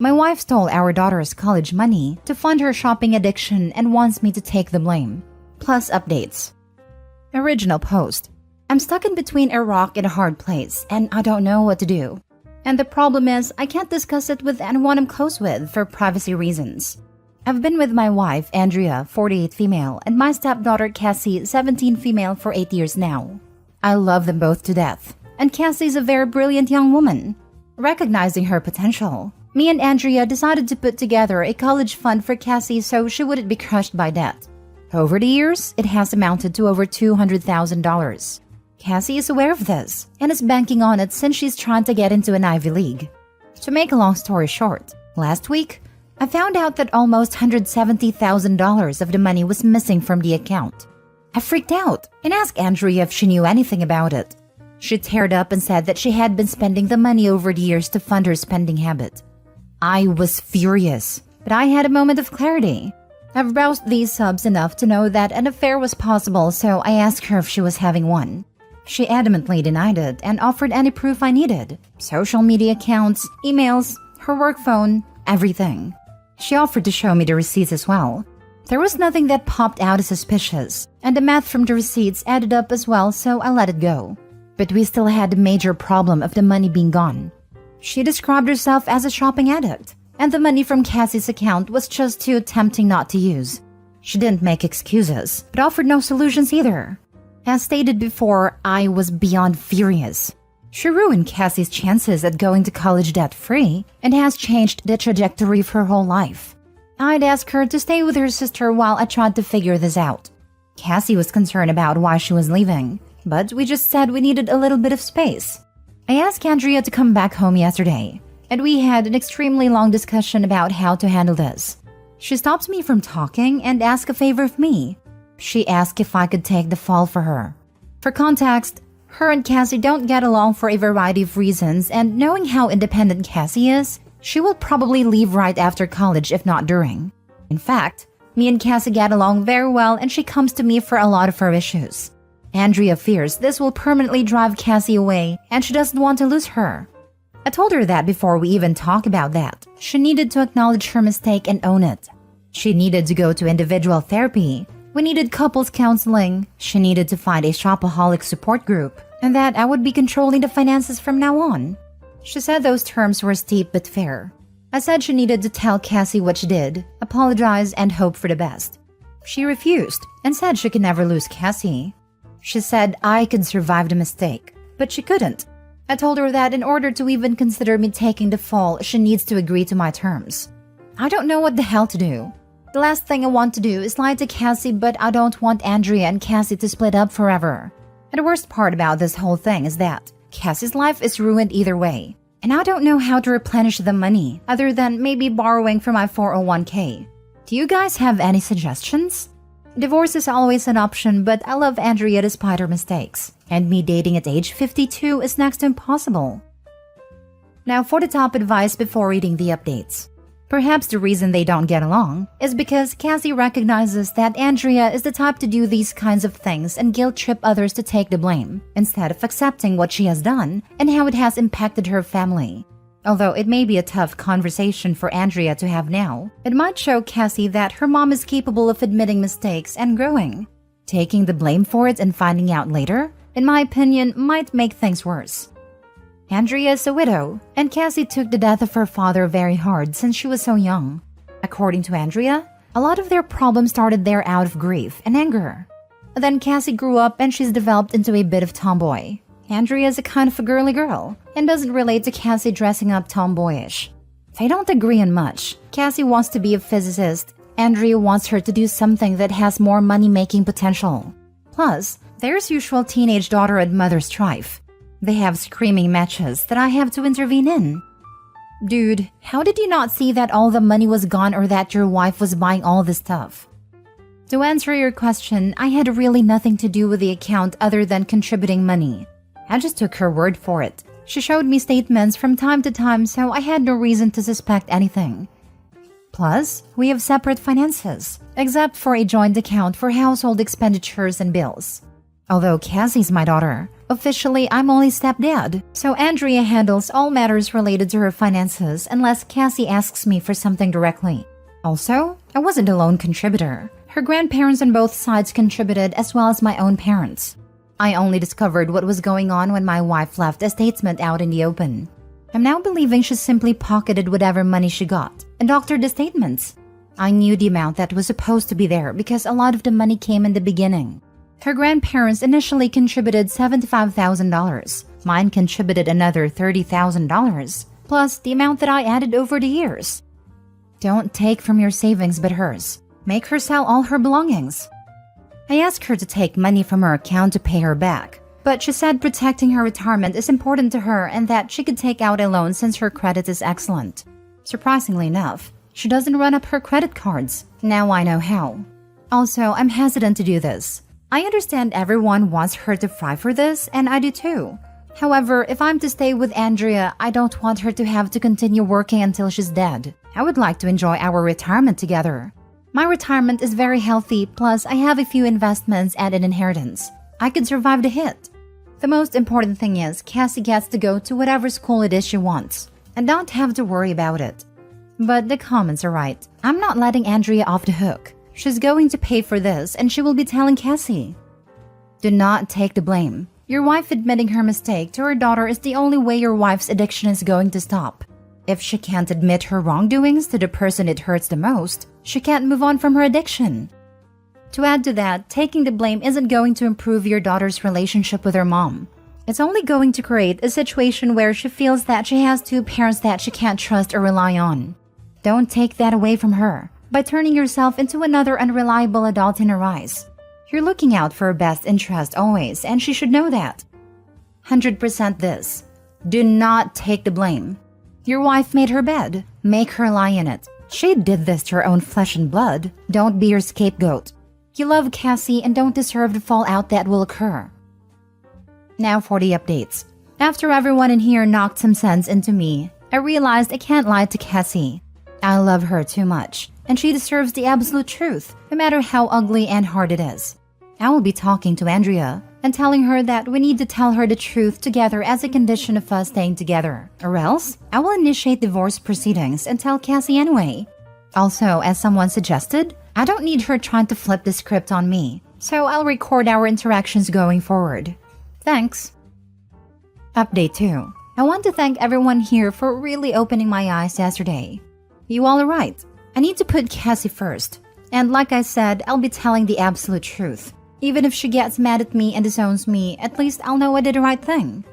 My wife stole our daughter's college money to fund her shopping addiction and wants me to take the blame. Plus updates. Original post. I'm stuck in between a rock and a hard place, and I don't know what to do. And the problem is, I can't discuss it with anyone I'm close with for privacy reasons. I've been with my wife, Andrea, 48 female, and my stepdaughter, Cassie, 17 female for 8 years now. I love them both to death, and Cassie's a very brilliant young woman. Recognizing her potential, me and Andrea decided to put together a college fund for Cassie so she wouldn't be crushed by debt. Over the years, it has amounted to over $200,000. Cassie is aware of this and is banking on it since she's trying to get into an Ivy League. To make a long story short, last week, I found out that almost $170,000 of the money was missing from the account. I freaked out and asked Andrea if she knew anything about it. She teared up and said that she had been spending the money over the years to fund her spending habit. I was furious, but I had a moment of clarity. I've browsed these subs enough to know that an affair was possible, so I asked her if she was having one. She adamantly denied it and offered any proof I needed. Social media accounts, emails, her work phone, everything. She offered to show me the receipts as well. There was nothing that popped out as suspicious, and the math from the receipts added up as well, so I let it go. But we still had the major problem of the money being gone. She described herself as a shopping addict, and the money from Cassie's account was just too tempting not to use. She didn't make excuses, but offered no solutions either. As stated before, I was beyond furious. She ruined Cassie's chances at going to college debt-free and has changed the trajectory of her whole life. I'd asked her to stay with her sister while I tried to figure this out. Cassie was concerned about why she was leaving, but we just said we needed a little bit of space. I asked Andrea to come back home yesterday, and we had an extremely long discussion about how to handle this. She stopped me from talking and asked a favor of me. She asked if I could take the fall for her. For context, her and Cassie don't get along for a variety of reasons, and knowing how independent Cassie is, she will probably leave right after college if not during. In fact, me and Cassie get along very well and she comes to me for a lot of her issues. Andrea fears this will permanently drive Cassie away and she doesn't want to lose her. I told her that before we even talk about that, she needed to acknowledge her mistake and own it. She needed to go to individual therapy. We needed couples counseling. She needed to find a shopaholic support group, and that I would be controlling the finances from now on. She said those terms were steep but fair. I said she needed to tell Cassie what she did, apologize, and hope for the best. She refused and said she could never lose Cassie. She said I could survive the mistake, but she couldn't. I told her that in order to even consider me taking the fall, she needs to agree to my terms. I don't know what the hell to do. The last thing I want to do is lie to Cassie, but I don't want Andrea and Cassie to split up forever. And the worst part about this whole thing is that Cassie's life is ruined either way, and I don't know how to replenish the money other than maybe borrowing from my 401k. Do you guys have any suggestions? Divorce is always an option, but I love Andrea despite her mistakes, and me dating at age 52 is next to impossible. Now for the top advice before reading the updates. Perhaps the reason they don't get along is because Cassie recognizes that Andrea is the type to do these kinds of things and guilt-trip others to take the blame, instead of accepting what she has done and how it has impacted her family. Although it may be a tough conversation for Andrea to have now, it might show Cassie that her mom is capable of admitting mistakes and growing. Taking the blame for it and finding out later, in my opinion, might make things worse. Andrea is a widow, and Cassie took the death of her father very hard since she was so young. According to Andrea, a lot of their problems started there out of grief and anger. Then Cassie grew up and she's developed into a bit of tomboy. Andrea is a kind of a girly girl and doesn't relate to Cassie dressing up tomboyish. They don't agree on much. Cassie wants to be a physicist. Andrea wants her to do something that has more money-making potential. Plus, there's usual teenage daughter and mother strife. They have screaming matches that I have to intervene in. Dude, how did you not see that all the money was gone or that your wife was buying all this stuff? To answer your question, I had really nothing to do with the account other than contributing money. I just took her word for it. She showed me statements from time to time, so I had no reason to suspect anything. Plus, we have separate finances, except for a joint account for household expenditures and bills. Although Cassie's my daughter, Officially, I'm only stepdad, so Andrea handles all matters related to her finances unless Cassie asks me for something directly. Also, I wasn't a lone contributor. Her grandparents on both sides contributed as well as my own parents. I only discovered what was going on when my wife left a statement out in the open. I'm now believing she simply pocketed whatever money she got and doctored the statements. I knew the amount that was supposed to be there because a lot of the money came in the beginning. Her grandparents initially contributed $75,000. Mine contributed another $30,000, plus the amount that I added over the years. Don't take from your savings but hers. Make her sell all her belongings. I asked her to take money from her account to pay her back, but she said protecting her retirement is important to her and that she could take out a loan since her credit is excellent. Surprisingly enough, she doesn't run up her credit cards. Now I know how. Also, I'm hesitant to do this. I understand everyone wants her to fight for this, and I do too. However, if I'm to stay with Andrea, I don't want her to have to continue working until she's dead. I would like to enjoy our retirement together. My retirement is very healthy, plus I have a few investments and an inheritance. I could survive the hit. The most important thing is Cassie gets to go to whatever school it is she wants, and don't have to worry about it. But the comments are right. I'm not letting Andrea off the hook. She's going to pay for this and she will be telling Cassie. Do not take the blame. Your wife admitting her mistake to her daughter is the only way your wife's addiction is going to stop. If she can't admit her wrongdoings to the person it hurts the most, she can't move on from her addiction. To add to that, taking the blame isn't going to improve your daughter's relationship with her mom. It's only going to create a situation where she feels that she has two parents that she can't trust or rely on. Don't take that away from her by turning yourself into another unreliable adult in her eyes. You're looking out for her best interest always, and she should know that. 100% this. Do not take the blame. Your wife made her bed. Make her lie in it. She did this to her own flesh and blood. Don't be her scapegoat. You love Cassie and don't deserve the fallout that will occur. Now for the updates. After everyone in here knocked some sense into me, I realized I can't lie to Cassie. I love her too much, and she deserves the absolute truth, no matter how ugly and hard it is. I will be talking to Andrea and telling her that we need to tell her the truth together as a condition of us staying together, or else I will initiate divorce proceedings and tell Cassie anyway. Also, as someone suggested, I don't need her trying to flip the script on me, so I'll record our interactions going forward. Thanks. Update 2. I want to thank everyone here for really opening my eyes yesterday. You all are right. I need to put Cassie first. And like I said, I'll be telling the absolute truth. Even if she gets mad at me and disowns me, at least I'll know I did the right thing.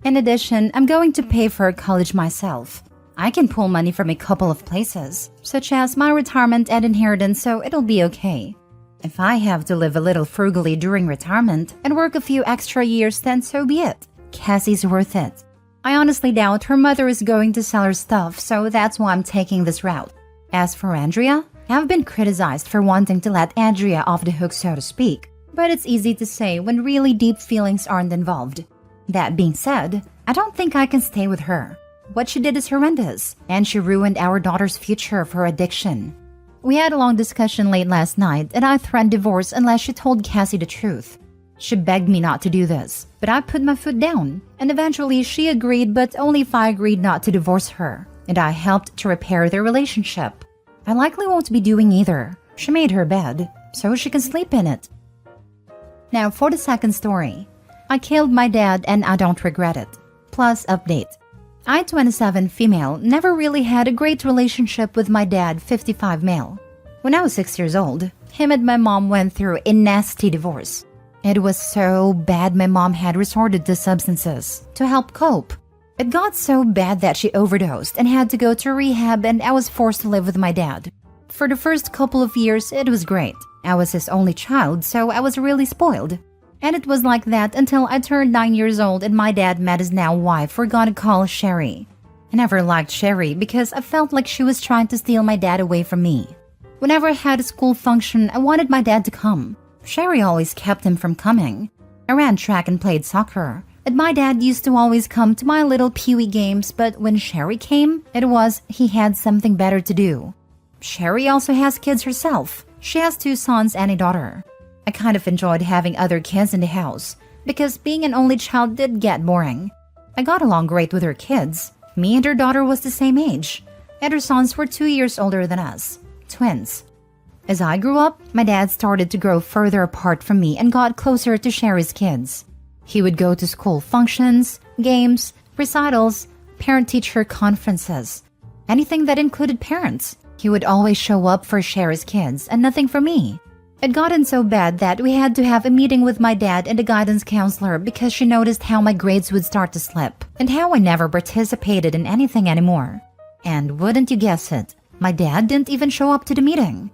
In addition, I'm going to pay for her college myself. I can pull money from a couple of places, such as my retirement and inheritance, so it'll be okay. If I have to live a little frugally during retirement and work a few extra years, then so be it. Cassie's worth it. I honestly doubt her mother is going to sell her stuff, so that's why I'm taking this route. As for Andrea, I've been criticized for wanting to let Andrea off the hook, so to speak, but it's easy to say when really deep feelings aren't involved. That being said, I don't think I can stay with her. What she did is horrendous, and she ruined our daughter's future for addiction. We had a long discussion late last night, and I threatened divorce unless she told Cassie the truth. She begged me not to do this, but I put my foot down, and eventually she agreed, but only if I agreed not to divorce her, and I helped to repair their relationship. I likely won't be doing either. She made her bed, so she can sleep in it. Now for the second story. I killed my dad and I don't regret it. Plus update. I, 27 female, never really had a great relationship with my dad, 55 male. When I was 6 years old, him and my mom went through a nasty divorce. It was so bad my mom had resorted to substances to help cope. It got so bad that she overdosed and had to go to rehab, and I was forced to live with my dad. For the first couple of years, it was great. I was his only child, so I was really spoiled. And it was like that until I turned 9 years old and my dad met his now wife we're gonna call Sherry. I never liked Sherry because I felt like she was trying to steal my dad away from me. Whenever I had a school function, I wanted my dad to come. Sherry always kept him from coming. I ran track and played soccer, and my dad used to always come to my little peewee games, but when Sherry came, it was he had something better to do. Sherry also has kids herself. She has 2 sons and a daughter. I kind of enjoyed having other kids in the house, because being an only child did get boring. I got along great with her kids. Me and her daughter was the same age, and her sons were 2 years older than us, twins. As I grew up, my dad started to grow further apart from me and got closer to Sherry's kids. He would go to school functions, games, recitals, parent-teacher conferences, anything that included parents. He would always show up for Sherry's kids and nothing for me. It gotten so bad that we had to have a meeting with my dad and a guidance counselor because she noticed how my grades would start to slip and how I never participated in anything anymore. And wouldn't you guess it, my dad didn't even show up to the meeting.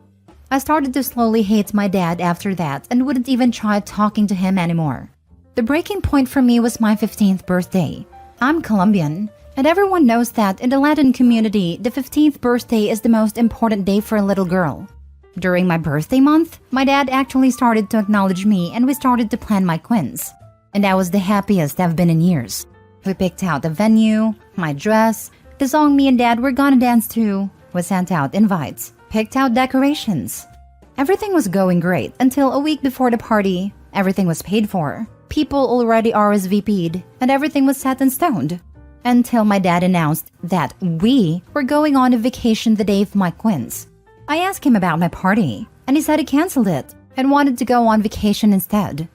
I started to slowly hate my dad after that and wouldn't even try talking to him anymore. The breaking point for me was my 15th birthday. I'm Colombian, and everyone knows that in the Latin community, the 15th birthday is the most important day for a little girl. During my birthday month, my dad actually started to acknowledge me and we started to plan my quins. And I was the happiest I've been in years. We picked out the venue, my dress, the song me and dad were gonna dance to. We sent out invites, picked out decorations. Everything was going great until a week before the party. Everything was paid for. People already RSVP'd and everything was set in stone. Until my dad announced that we were going on a vacation the day of my quins. I asked him about my party, and he said he canceled it and wanted to go on vacation instead.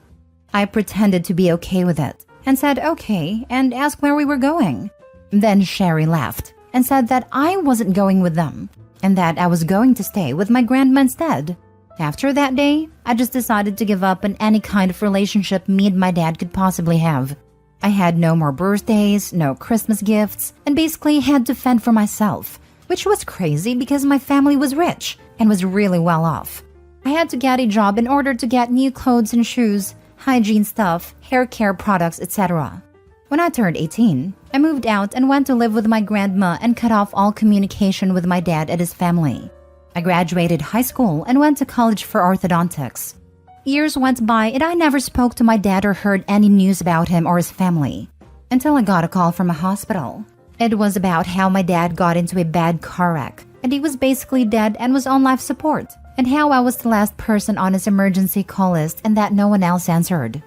I pretended to be okay with it and said okay and asked where we were going. Then Sherry laughed and said that I wasn't going with them and that I was going to stay with my grandma instead. After that day, I just decided to give up on any kind of relationship me and my dad could possibly have. I had no more birthdays, no Christmas gifts, and basically had to fend for myself, which was crazy because my family was rich and was really well off. I had to get a job in order to get new clothes and shoes, hygiene stuff, hair care products, etc. When I turned 18, I moved out and went to live with my grandma and cut off all communication with my dad and his family. I graduated high school and went to college for orthodontics. Years went by and I never spoke to my dad or heard any news about him or his family until I got a call from a hospital. It was about how my dad got into a bad car wreck and he was basically dead and was on life support, and how I was the last person on his emergency call list and that no one else answered.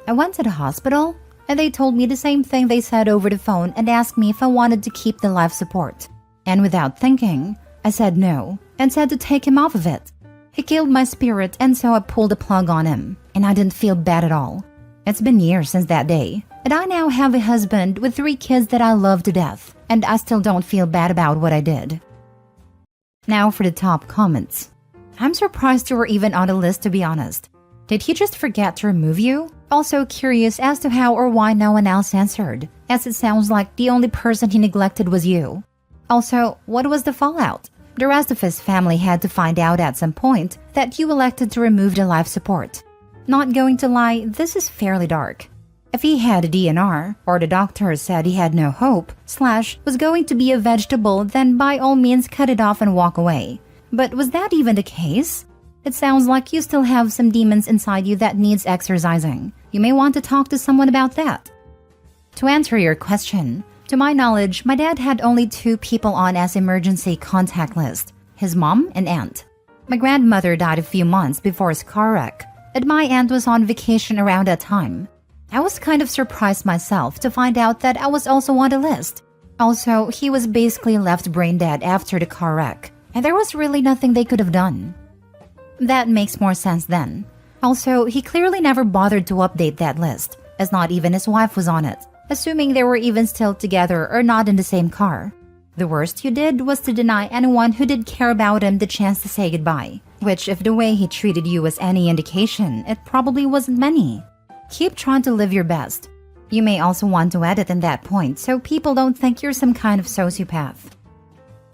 I went to the hospital and they told me the same thing they said over the phone and asked me if I wanted to keep the life support. And without thinking, I said no and said to take him off of it. He killed my spirit and so I pulled the plug on him, and I didn't feel bad at all. It's been years since that day, and I now have a husband with 3 kids that I love to death, and I still don't feel bad about what I did. Now for the top comments. I'm surprised you were even on the list, to be honest. Did he just forget to remove you? Also curious as to how or why no one else answered, as it sounds like the only person he neglected was you. Also, what was the fallout? The rest of his family had to find out at some point that you elected to remove the life support. Not going to lie, this is fairly dark. If he had a DNR, or the doctor said he had no hope, / was going to be a vegetable, then by all means cut it off and walk away. But was that even the case? It sounds like you still have some demons inside you that needs exorcising. You may want to talk to someone about that. To answer your question, to my knowledge, my dad had only 2 people on as emergency contact list, his mom and aunt. My grandmother died a few months before his car wreck, and my aunt was on vacation around that time. I was kind of surprised myself to find out that I was also on the list. Also, he was basically left brain dead after the car wreck, and there was really nothing they could have done. That makes more sense then. Also, he clearly never bothered to update that list, as not even his wife was on it, assuming they were even still together or not in the same car. The worst you did was to deny anyone who did care about him the chance to say goodbye, which if the way he treated you was any indication, it probably wasn't many. Keep trying to live your best. You may also want to edit in that point so people don't think you're some kind of sociopath.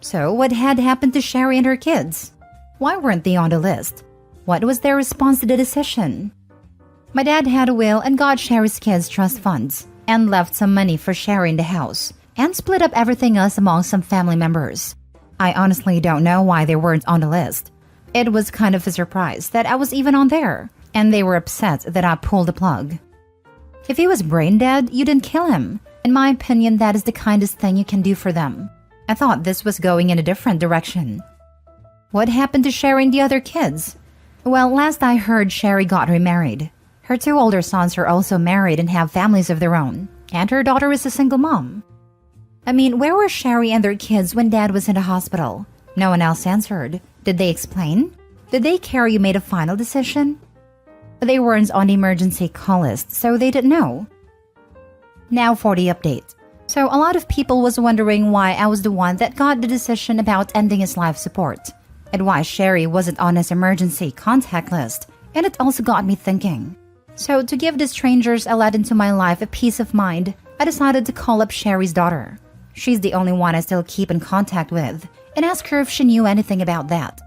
So what had happened to Sherry and her kids? Why weren't they on the list? What was their response to the decision? My dad had a will and got Sherry's kids trust funds, and left some money for Sherry in the house, and split up everything else among some family members. I honestly don't know why they weren't on the list. It was kind of a surprise that I was even on there, and they were upset that I pulled the plug. If he was brain dead, you didn't kill him. In my opinion, that is the kindest thing you can do for them. I thought this was going in a different direction. What happened to Sherry and the other kids? Well, last I heard, Sherry got remarried. Her two older sons are also married and have families of their own, and her daughter is a single mom. I mean, where were Sherry and their kids when Dad was in the hospital? No one else answered. Did they explain? Did they care you made a final decision? They weren't on the emergency call list, so they didn't know. Now for the update. So a lot of people was wondering why I was the one that got the decision about ending his life support, and why Sherry wasn't on his emergency contact list, and it also got me thinking. So to give the strangers I let into my life a peace of mind, I decided to call up Sherry's daughter. She's the only one I still keep in contact with, and ask her if she knew anything about that.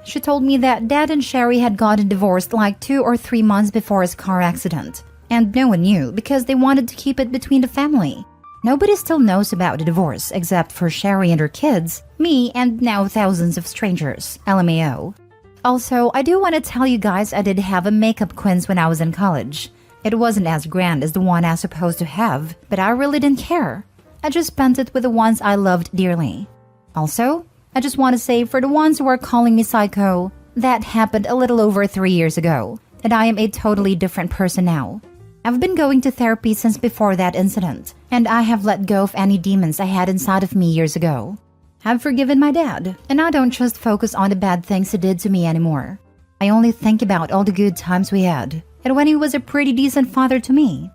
She told me that Dad and Sherry had gotten divorced like 2 or 3 months before his car accident, and no one knew because they wanted to keep it between the family. Nobody still knows about the divorce except for Sherry and her kids, me, and now thousands of strangers, LMAO. Also, I do want to tell you guys I did have a makeup quiz when I was in college. It wasn't as grand as the one I was supposed to have, but I really didn't care. I just spent it with the ones I loved dearly. Also, I just want to say for the ones who are calling me psycho, that happened a little over 3 years ago, and I am a totally different person now. I've been going to therapy since before that incident, and I have let go of any demons I had inside of me years ago. I've forgiven my dad, and I don't just focus on the bad things he did to me anymore. I only think about all the good times we had, and when he was a pretty decent father to me.